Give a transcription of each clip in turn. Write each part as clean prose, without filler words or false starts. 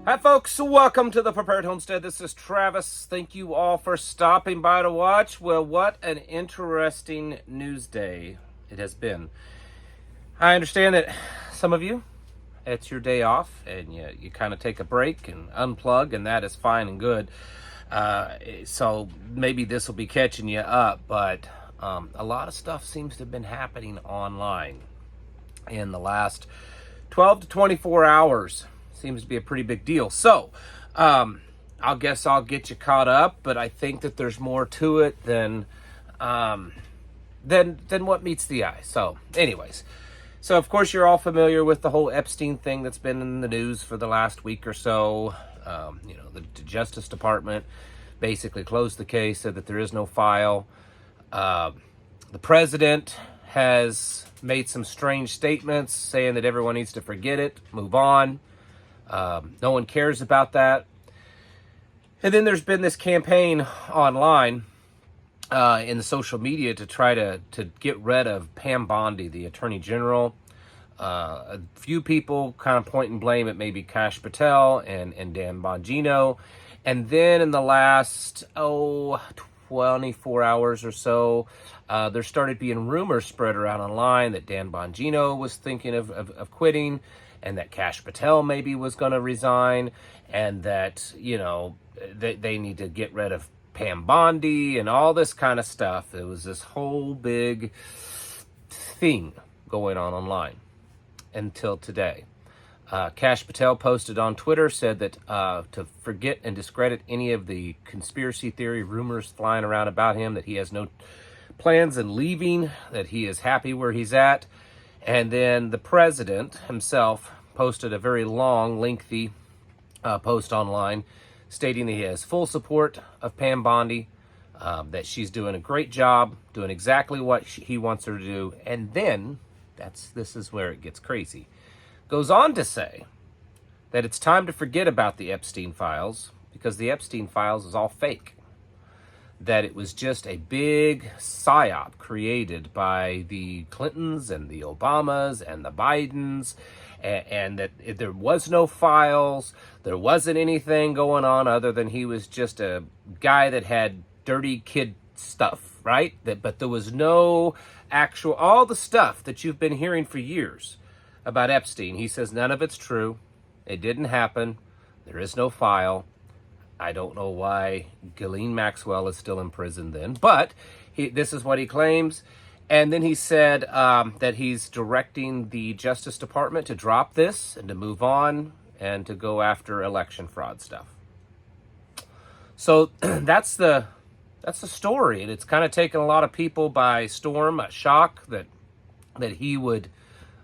Hi folks, welcome to the Prepared Homestead. This is Travis. Thank you all for stopping by to watch. Well, what an interesting news day it has been. I understand that some of you, it's your day off and you kind of take a break and unplug, and that is fine and good. So maybe this will be catching you up, but a lot of stuff seems to have been happening online in the last 12 to 24 hours. Seems to be a pretty big deal. So, I'll get you caught up, but I think that there's more to it than what meets the eye. So, anyways, so of course you're all familiar with the whole Epstein thing that's been in the news for the last week or so. The Justice Department basically closed the case, said that there is no file. The president has made some strange statements saying that everyone needs to forget it, move on. No one cares about that. And then there's been this campaign online in the social media to try to get rid of Pam Bondi, the Attorney General. A few people kind of point and blame at maybe Kash Patel and Dan Bongino. And then in the last, 24 hours or so, there started being rumors spread around online that Dan Bongino was thinking of quitting, and that Kash Patel maybe was going to resign, and that, they need to get rid of Pam Bondi and all this kind of stuff. There was this whole big thing going on online until today. Kash Patel posted on Twitter, said that to forget and discredit any of the conspiracy theory rumors flying around about him, that he has no plans in leaving, that he is happy where he's at. And then the president himself posted a very long, lengthy post online stating that he has full support of Pam Bondi, that she's doing a great job, doing exactly what he wants her to do. And then, this is where it gets crazy, goes on to say that it's time to forget about the Epstein Files, because the Epstein Files is all fake. That it was just a big psyop created by the Clintons and the Obamas and the Bidens, and that there was no files, there wasn't anything going on other than he was just a guy that had dirty kid stuff, right? But there was no actual, all the stuff that you've been hearing for years about Epstein. He says none of it's true. It didn't happen. There is no file. I don't know why Ghislaine Maxwell is still in prison then, but this is what he claims. And then he said that he's directing the Justice Department to drop this and to move on and to go after election fraud stuff. So that's the story, and it's kind of taken a lot of people by storm, a shock that he would,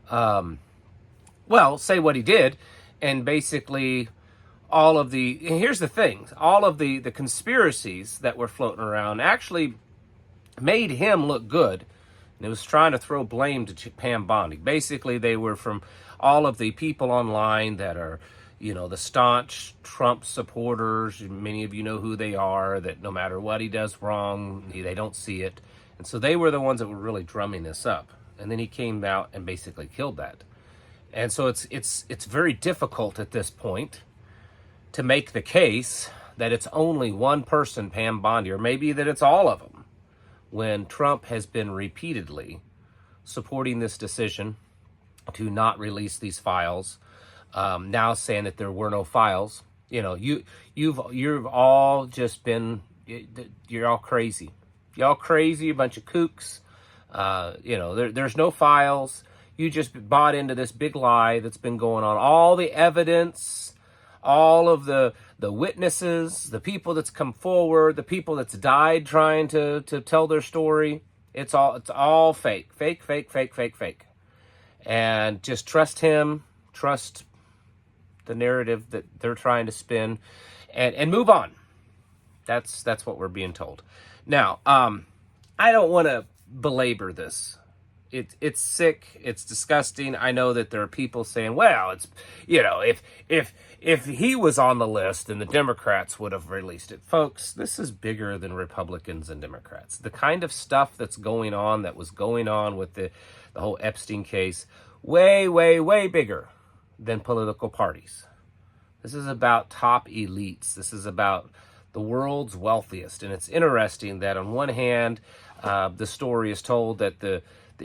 say what he did, and basically here's the thing, all of the conspiracies that were floating around actually made him look good. And it was trying to throw blame to Pam Bondi. Basically, they were from all of the people online that are, the staunch Trump supporters. Many of you know who they are, that no matter what he does wrong, they don't see it. And so they were the ones that were really drumming this up. And then he came out and basically killed that. And so it's very difficult at this point to make the case that it's only one person, Pam Bondi, or maybe that it's all of them, when Trump has been repeatedly supporting this decision to not release these files, now saying that there were no files. You've all just been, you're all crazy. You're all crazy, a bunch of kooks. There's no files. You just bought into this big lie that's been going on. All the evidence, all of the witnesses, the people that's come forward, the people that's died trying to tell their story, it's all fake. And just trust him, trust the narrative that they're trying to spin, and move on. That's what we're being told. Now, I don't want to belabor this. It's sick. It's disgusting. I know that there are people saying, well, it's, if he was on the list, then the Democrats would have released it. Folks, this is bigger than Republicans and Democrats. The kind of stuff that was going on with the whole Epstein case, way, way, way bigger than political parties. This is about top elites. This is about the world's wealthiest. And it's interesting that on one hand, the story is told that the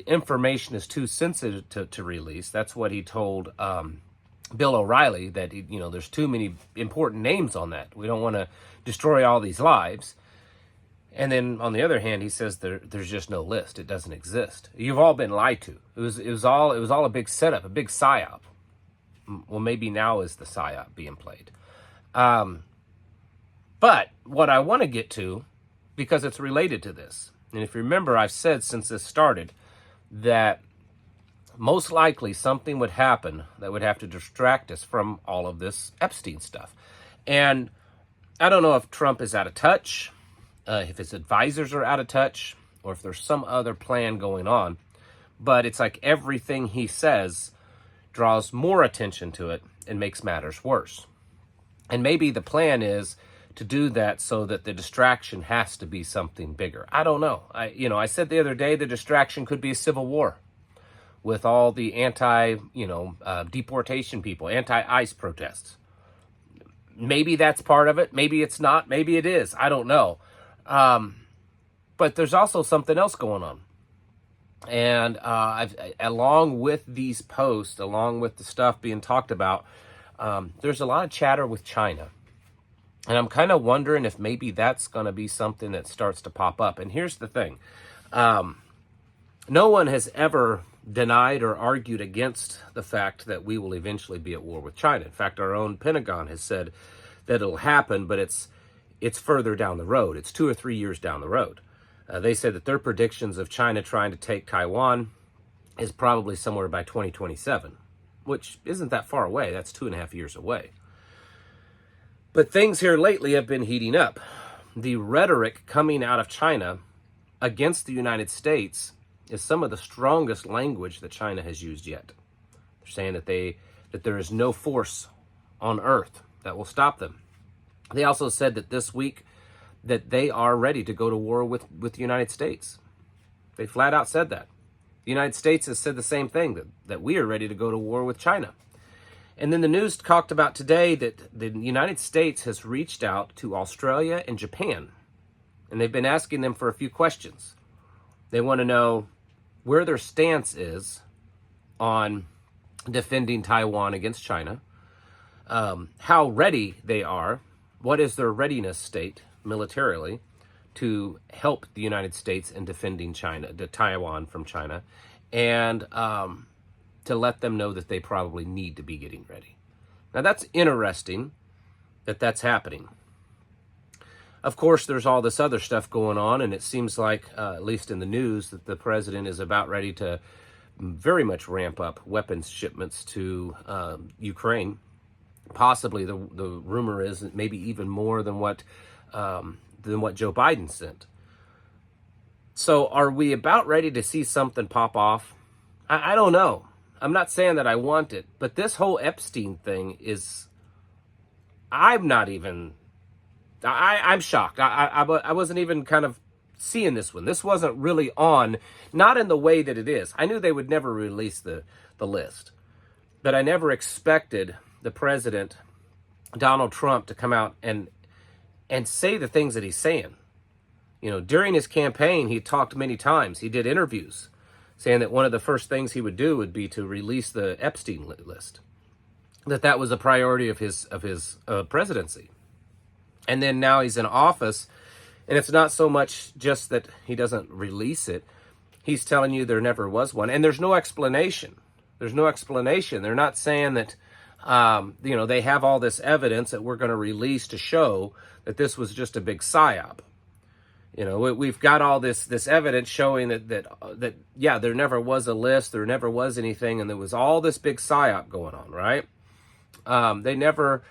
information is too sensitive to release. That's what he told Bill O'Reilly, that there's too many important names on that. We don't want to destroy all these lives. And then on the other hand, he says there's just no list. It doesn't exist. You've all been lied to. It was all a big setup, a big psyop. Well, maybe now is the psyop being played. But what I want to get to, because it's related to this, and if you remember, I've said since this started that most likely something would happen that would have to distract us from all of this Epstein stuff. And I don't know if Trump is out of touch, if his advisors are out of touch, or if there's some other plan going on. But it's like everything he says draws more attention to it and makes matters worse. And maybe the plan is to do that so that the distraction has to be something bigger. I don't know. I said the other day the distraction could be a civil war with all the deportation people, anti-ICE protests. Maybe that's part of it. Maybe it's not. Maybe it is. I don't know. But there's also something else going on. And along with these posts, along with the stuff being talked about, there's a lot of chatter with China. And I'm kind of wondering if maybe that's going to be something that starts to pop up. And here's the thing. No one has ever denied or argued against the fact that we will eventually be at war with China. In fact, our own Pentagon has said that it'll happen, but it's further down the road. It's 2 or 3 years down the road. They said that their predictions of China trying to take Taiwan is probably somewhere by 2027, which isn't that far away. That's 2.5 years away. But things here lately have been heating up. The rhetoric coming out of China against the United States is some of the strongest language that China has used yet. They're saying that there is no force on earth that will stop them. They also said that this week that they are ready to go to war with the United States. They flat out said that. The United States has said the same thing, that we are ready to go to war with China. And then the news talked about today that the United States has reached out to Australia and Japan, and they've been asking them for a few questions. They want to know where their stance is on defending Taiwan against China, how ready they are, what is their readiness state militarily to help the United States in defending Taiwan from China, and to let them know that they probably need to be getting ready. Now that's interesting that that's happening. Of course, there's all this other stuff going on, and it seems like, at least in the news, that the president is about ready to very much ramp up weapons shipments to Ukraine. Possibly, the rumor is that maybe even more than what Joe Biden sent. So are we about ready to see something pop off? I don't know. I'm not saying that I want it, but this whole Epstein thing is, I'm shocked. I wasn't even kind of seeing this one. This wasn't really on, not in the way that it is. I knew they would never release the list, but I never expected the president, Donald Trump, to come out and say the things that he's saying. During his campaign, he talked many times. He did interviews saying that one of the first things he would do would be to release the Epstein list, that was a priority of his presidency. And then now he's in office, and it's not so much just that he doesn't release it. He's telling you there never was one, and there's no explanation. There's no explanation. They're not saying that, they have all this evidence that we're going to release to show that this was just a big psyop. We've got all this evidence showing that yeah, there never was a list, there never was anything, and there was all this big psyop going on, right? They never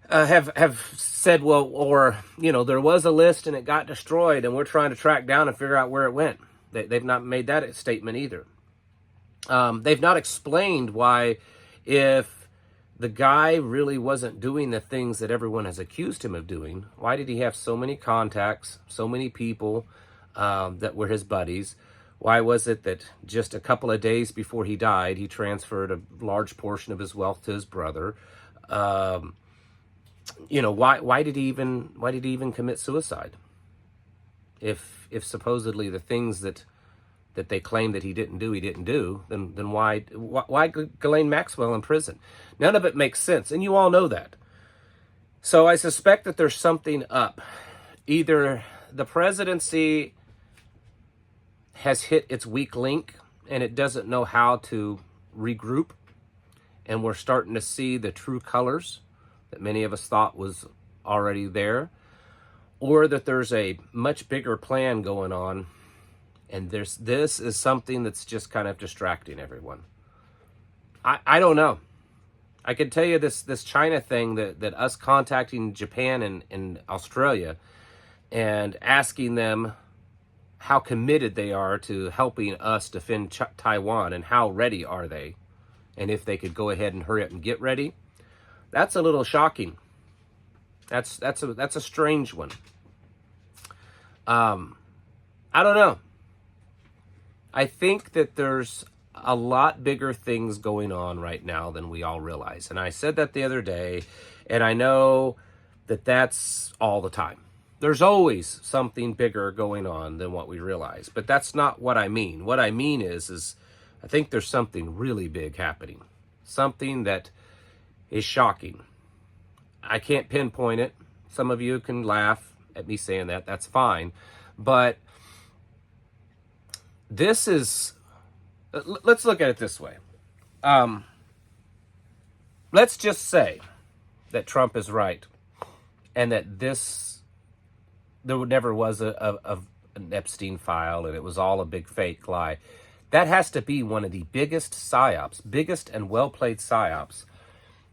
have said, well, or there was a list and it got destroyed, and we're trying to track down and figure out where it went. They've not made that statement either. They've not explained why, if the guy really wasn't doing the things that everyone has accused him of doing, why did he have so many contacts, so many people that were his buddies? Why was it that just a couple of days before he died, he transferred a large portion of his wealth to his brother? You know, why did he even commit suicide? If supposedly the things that they claim that he didn't do, then why Ghislaine Maxwell in prison? None of it makes sense, and you all know that. So I suspect that there's something up. Either the presidency has hit its weak link and it doesn't know how to regroup, and we're starting to see the true colors that many of us thought was already there, or that there's a much bigger plan going on, and this is something that's just kind of distracting everyone. I don't know. I can tell you this China thing, that us contacting Japan and Australia and asking them how committed they are to helping us defend Taiwan, and how ready are they, and if they could go ahead and hurry up and get ready. That's a little shocking. That's a strange one. I don't know. I think that there's a lot bigger things going on right now than we all realize. And I said that the other day, and I know that that's all the time. There's always something bigger going on than what we realize. But that's not what I mean. What I mean is I think there's something really big happening. Something that is shocking. I can't pinpoint it. Some of you can laugh at me saying that. That's fine. But this is... Let's look at it this way. Let's just say that Trump is right, and that there never was an Epstein file, and it was all a big fake lie. That has to be one of the biggest psyops, biggest and well-played psyops,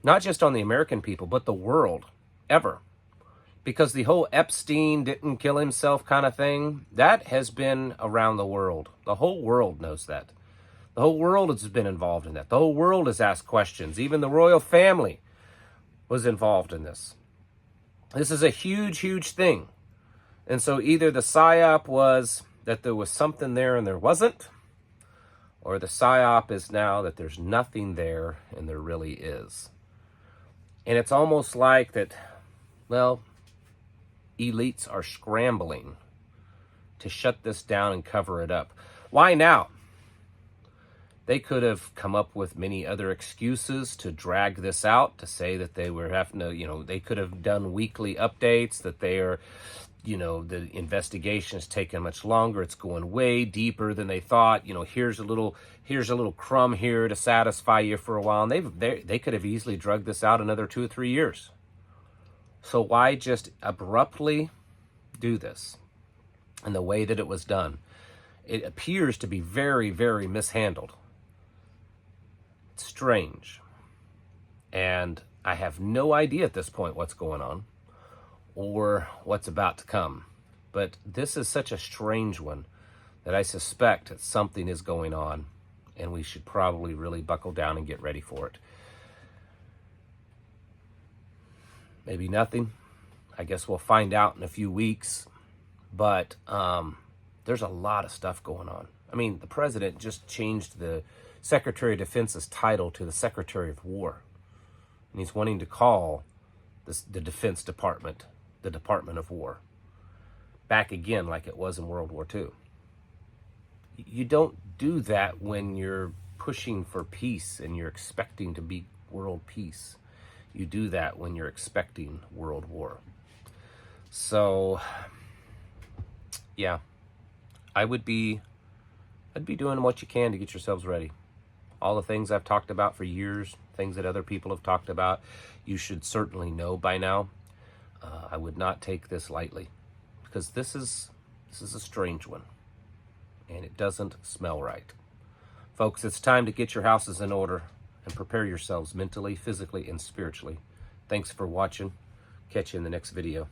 not just on the American people, but the world, ever. Because the whole Epstein didn't kill himself kind of thing, that has been around the world. The whole world knows that. The whole world has been involved in that. The whole world has asked questions. Even the royal family was involved in this. This is a huge, huge thing. And so either the psyop was that there was something there and there wasn't, or the psyop is now that there's nothing there and there really is. And it's almost like that, well, elites are scrambling to shut this down and cover it up. Why now? They could have come up with many other excuses to drag this out, to say that they were having to, they could have done weekly updates, that they are, the investigation is taking much longer. It's going way deeper than they thought. Here's a little crumb here to satisfy you for a while. And they could have easily drugged this out another 2 or 3 years. So why just abruptly do this? And the way that it was done, it appears to be very, very mishandled. Strange. And I have no idea at this point what's going on or what's about to come. But this is such a strange one that I suspect that something is going on, and we should probably really buckle down and get ready for it. Maybe nothing. I guess we'll find out in a few weeks. But there's a lot of stuff going on. I mean, the president just changed the Secretary of Defense's title to the Secretary of War. And he's wanting to call the Defense Department the Department of War. Back again like it was in World War II. You don't do that when you're pushing for peace and you're expecting to be world peace. You do that when you're expecting world war. So, yeah, I'd be doing what you can to get yourselves ready. All the things I've talked about for years, things that other people have talked about, you should certainly know by now. I would not take this lightly, because this is a strange one, and it doesn't smell right. Folks, it's time to get your houses in order and prepare yourselves mentally, physically, and spiritually. Thanks for watching. Catch you in the next video.